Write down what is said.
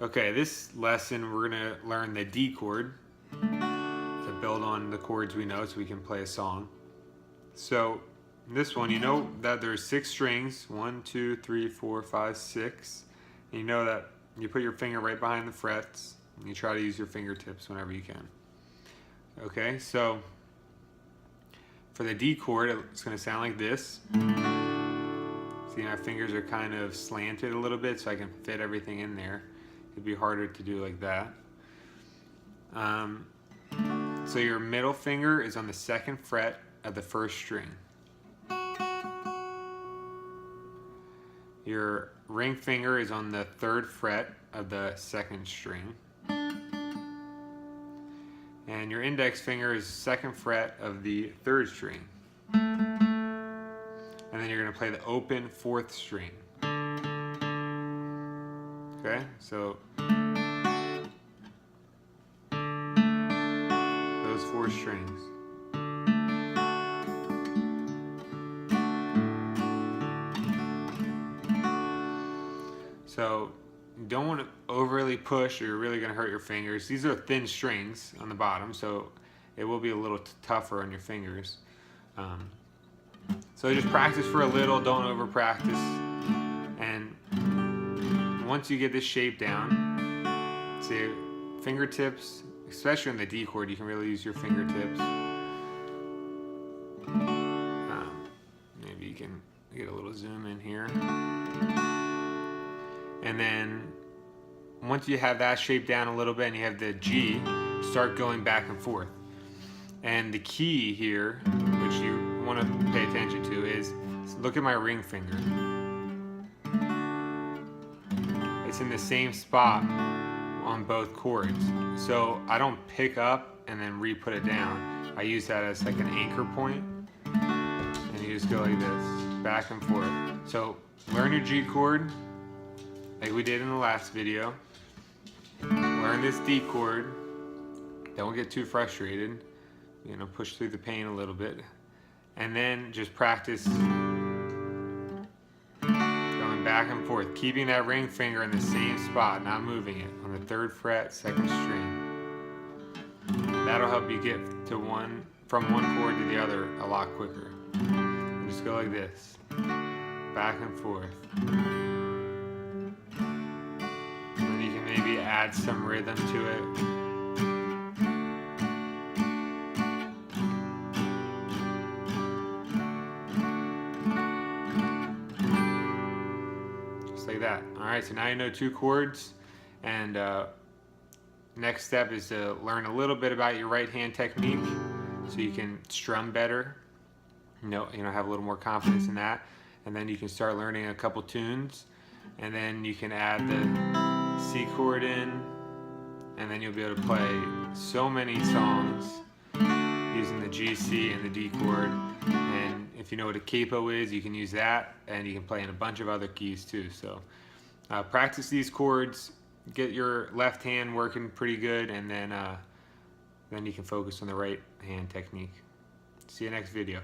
Okay, this lesson we're gonna learn the D chord to build on the chords we know so we can play a song. So this one, you know that there's 6 strings, 1, 2, 3, 4, 5, 6. And you know that you put your finger right behind the frets and you try to use your fingertips whenever you can. Okay, so for the D chord, it's gonna sound like this. See, my fingers are kind of slanted a little bit so I can fit everything in there. It'd be harder to do like that. So your middle finger is on the 2nd fret of the 1st string. Your ring finger is on the 3rd fret of the 2nd string. And your index finger is 2nd fret of the 3rd string. And then you're going to play the open 4th string. Okay, so those 4 strings. So you don't want to overly push or you're really going to hurt your fingers. These are thin strings on the bottom, so it will be a little tougher on your fingers. So just practice for a little, don't over practice. And once you get this shape down, see, fingertips, especially on the D chord, you can really use your fingertips. Maybe you can get a little zoom in here. And then once you have that shape down a little bit and you have the G, start going back and forth. And the key here, which you want to pay attention to, is look at my ring finger. It's in the same spot on both chords. So I don't pick up and then re-put it down. I use that as like an anchor point. And you just go like this, back and forth. So learn your G chord, like we did in the last video. Learn this D chord. Don't get too frustrated. You know, push through the pain a little bit. And then just practice going back and forth, keeping that ring finger in the same spot, not moving it, on the 3rd fret, 2nd string. That'll help you get to from one chord to the other a lot quicker. And just go like this, back and forth. And you can maybe add some rhythm to it. Like that. Alright, so now you know 2 chords, and next step is to learn a little bit about your right hand technique so you can strum better, you know, have a little more confidence in that, and then you can start learning a couple tunes, and then you can add the C chord in, and then you'll be able to play so many songs using the G, C, and the D chord. And if you know what a capo is, you can use that, and you can play in a bunch of other keys too. So practice these chords, get your left hand working pretty good, and then you can focus on the right hand technique. See you next video.